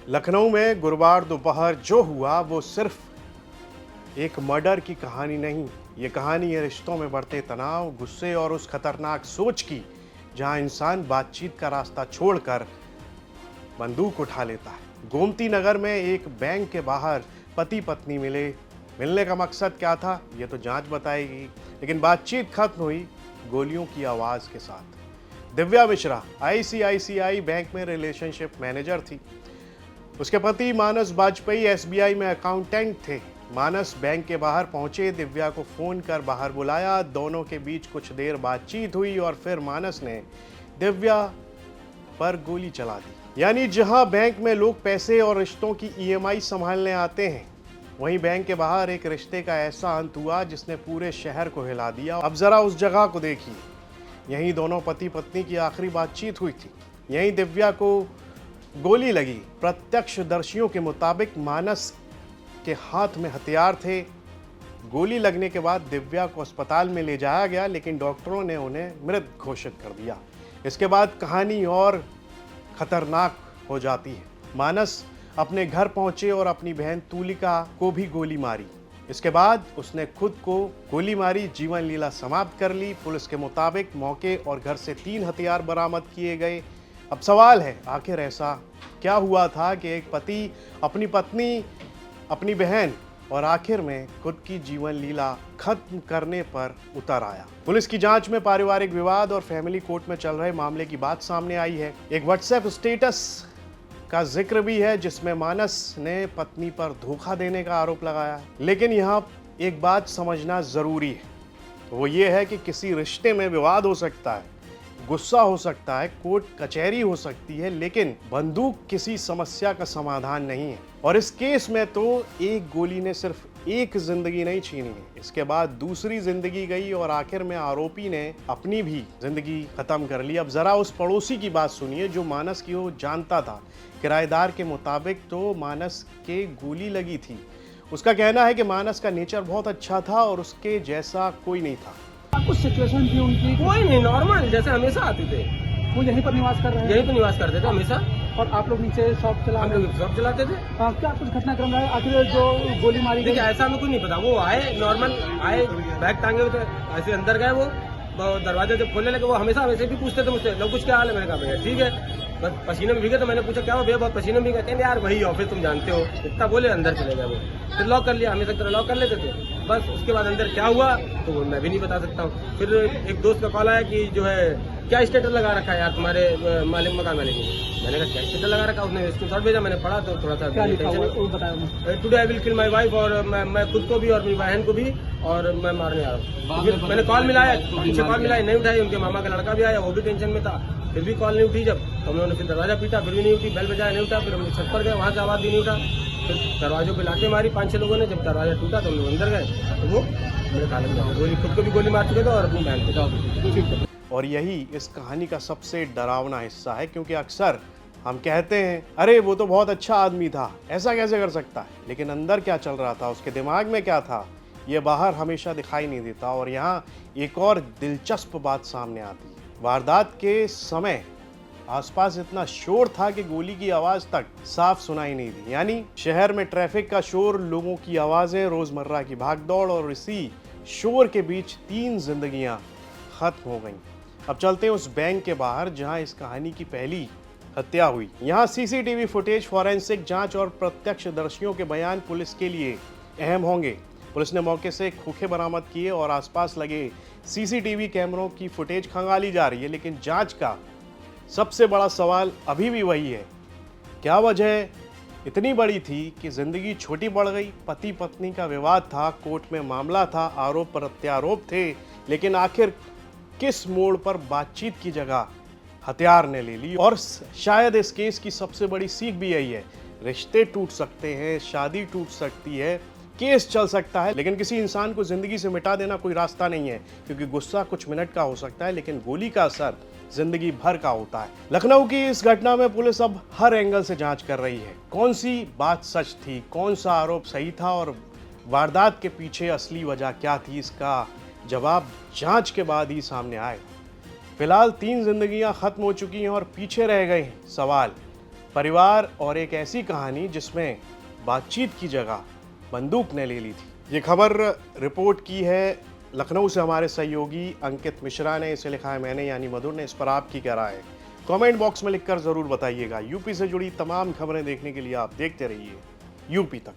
लखनऊ में गुरुवार दोपहर जो हुआ वो सिर्फ एक मर्डर की कहानी नहीं, ये कहानी है रिश्तों में बढ़ते तनाव, गुस्से और उस खतरनाक सोच की जहां इंसान बातचीत का रास्ता छोड़कर बंदूक उठा लेता है। गोमती नगर में एक बैंक के बाहर पति पत्नी मिलने का मकसद क्या था ये तो जांच बताएगी, लेकिन बातचीत खत्म हुई गोलियों की आवाज के साथ। दिव्या मिश्रा आईसीआईसीआई बैंक में रिलेशनशिप मैनेजर थी। उसके पति मानस बाजपेयी एसबीआई में अकाउंटेंट थे। मानस बैंक के बाहर पहुंचे, दिव्या को फोन कर बाहर बुलाया। दोनों के बीच कुछ देर बातचीत हुई और फिर मानस ने दिव्या पर गोली चला दी। यानी जहां बैंक में लोग पैसे और रिश्तों की ईएमआई संभालने आते हैं, वहीं बैंक के बाहर एक रिश्ते का ऐसा अंत हुआ जिसने पूरे शहर को हिला दिया। अब जरा उस जगह को देखिए, यहीं दोनों पति पत्नी की आखिरी बातचीत हुई थी, यहीं दिव्या को गोली लगी। प्रत्यक्षदर्शियों के मुताबिक मानस के हाथ में हथियार थे। गोली लगने के बाद दिव्या को अस्पताल में ले जाया गया, लेकिन डॉक्टरों ने उन्हें मृत घोषित कर दिया। इसके बाद कहानी और खतरनाक हो जाती है। मानस अपने घर पहुंचे और अपनी बहन तुलिका को भी गोली मारी। इसके बाद उसने खुद को गोली मारी, जीवन लीला समाप्त कर ली। पुलिस के मुताबिक मौके और घर से 3 हथियार बरामद किए गए। अब सवाल है, आखिर ऐसा क्या हुआ था कि एक पति अपनी पत्नी, अपनी बहन और आखिर में खुद की जीवन लीला खत्म करने पर उतर आया। पुलिस की जांच में पारिवारिक विवाद और फैमिली कोर्ट में चल रहे मामले की बात सामने आई है। एक व्हाट्सएप स्टेटस का जिक्र भी है जिसमें मानस ने पत्नी पर धोखा देने का आरोप लगाया है। लेकिन यहाँ एक बात समझना जरूरी है, वो ये है कि किसी रिश्ते में विवाद हो सकता है, गुस्सा हो सकता है, कोर्ट कचहरी हो सकती है, लेकिन बंदूक किसी समस्या का समाधान नहीं है। और इस केस में तो एक गोली ने सिर्फ एक जिंदगी नहीं छीनी है, इसके बाद दूसरी जिंदगी गई और आखिर में आरोपी ने अपनी भी जिंदगी खत्म कर ली। अब जरा उस पड़ोसी की बात सुनिए जो मानस की वो जानता था। किराएदार के मुताबिक तो मानस के गोली लगी थी। उसका कहना है कि मानस का नेचर बहुत अच्छा था और उसके जैसा कोई नहीं था। कुछ सिचुएशन थी उनकी? कोई नहीं, नॉर्मल जैसे हमेशा आते थे। वो यहीं पर निवास कर रहे हैं? यहीं पर निवास करते थे हमेशा। और आप लोग नीचे शॉप चला हम रहे लोग शॉप चलाते थे। क्या कुछ घटनाक्रम रहा? आखिर जो गोली मारी गई, देखिए ऐसा हमें कुछ नहीं पता। वो आए नॉर्मल आए, बैग टांगे हुए थे, ऐसे अंदर गए। वो दरवाजे जब खोलने लगे वो हमेशा वैसे भी पूछते थे मुझसे, लोग कुछ क्या हाल है? मैंने कहा भैया ठीक है। बस पसीने में भीगे तो मैंने पूछा क्या हो भैया, बहुत पसीने में भीगे। कहते यार वही ऑफिस तुम जानते हो, इतना बोले अंदर चले गए। वो फिर लॉक कर लिया, हमेशा तरह लॉक कर लेते थे बस। उसके बाद अंदर क्या हुआ तो वो मैं भी नहीं बता सकता हूँ। फिर एक दोस्त का कॉल आया कि जो है क्या स्टेटस लगा रखा है यार तुम्हारे मालिक, मकान मालिक ने। मैंने कहा क्या स्टेटस लगा रखा? उसने स्क्रीनशॉट भेजा, मैंने पढ़ा तो थोड़ा सा today I will kill my wife, और मैं खुद को भी और मेरी बहन को भी, और मैं मारने आ रहा हूँ। मैंने कॉल मिलाया, पीछे कॉल मिलाई, नहीं उठाई। उनके मामा का लड़का भी आया, वो भी टेंशन में था, फिर भी कॉल नहीं उठी। जब तो हम लोगों ने फिर दरवाजा पीटा, फिर भी नहीं उठी। बेल बजाया, नहीं उठा। फिर हम छत पर गए, वहाँ से आवाज भी नहीं उठा। फिर दरवाजों पे लाके मारी 5-6 लोगों ने। जब दरवाजा टूटा तो हम लोग अंदर गए तो वो मेरे काले में गोली, खुद को भी गोली मार चुके थे और अपनी बहन को। और यही इस कहानी का सबसे डरावना हिस्सा है, क्योंकि अक्सर हम कहते हैं अरे वो तो बहुत अच्छा आदमी था, ऐसा कैसे कर सकता है, लेकिन अंदर क्या चल रहा था, उसके दिमाग में क्या था, ये बाहर हमेशा दिखाई नहीं देता। और यहाँ एक और दिलचस्प बात सामने आती है। वारदात के समय आसपास इतना शोर था कि गोली की आवाज तक साफ सुनाई नहीं दी। यानी शहर में ट्रैफिक का शोर, लोगों की आवाजें, रोजमर्रा की भागदौड़, और इसी शोर के बीच 3 जिंदगियां खत्म हो गईं। अब चलते हैं उस बैंक के बाहर जहां इस कहानी की पहली हत्या हुई। यहाँ सीसीटीवी फुटेज, फॉरेंसिक जांच और प्रत्यक्षदर्शियों के बयान पुलिस के लिए अहम होंगे। पुलिस ने मौके से खोखे बरामद किए और आसपास लगे सीसीटीवी कैमरों की फुटेज खंगाली जा रही है। लेकिन जांच का सबसे बड़ा सवाल अभी भी वही है, क्या वजह इतनी बड़ी थी कि जिंदगी छोटी पड़ गई? पति पत्नी का विवाद था, कोर्ट में मामला था, आरोप प्रत्यारोप थे, लेकिन आखिर किस मोड़ पर बातचीत की जगह हथियार ने ले ली? और शायद इस केस की सबसे बड़ी सीख भी यही है, रिश्ते टूट सकते हैं, शादी टूट सकती है, केस चल सकता है, लेकिन किसी इंसान को जिंदगी से मिटा देना कोई रास्ता नहीं है। क्योंकि गुस्सा कुछ मिनट का हो सकता है, लेकिन गोली का असर जिंदगी भर का होता है। लखनऊ की इस घटना में पुलिस अब हर एंगल से जांच कर रही है। कौन सी बात सच थी, कौन सा आरोप सही था, और वारदात के पीछे असली वजह क्या थी, इसका जवाब जांच के बाद ही सामने आए। फिलहाल 3 जिंदगियां खत्म हो चुकी हैं और पीछे रह गए हैं सवाल, परिवार और एक ऐसी कहानी जिसमें बातचीत की जगह बंदूक ने ले ली थी। ये खबर रिपोर्ट की है लखनऊ से हमारे सहयोगी अंकित मिश्रा ने। इसे लिखा है मैंने यानी मधुर ने। इस पर आपकी क्या राय है कमेंट बॉक्स में लिखकर जरूर बताइएगा। यूपी से जुड़ी तमाम खबरें देखने के लिए आप देखते रहिए यूपी तक।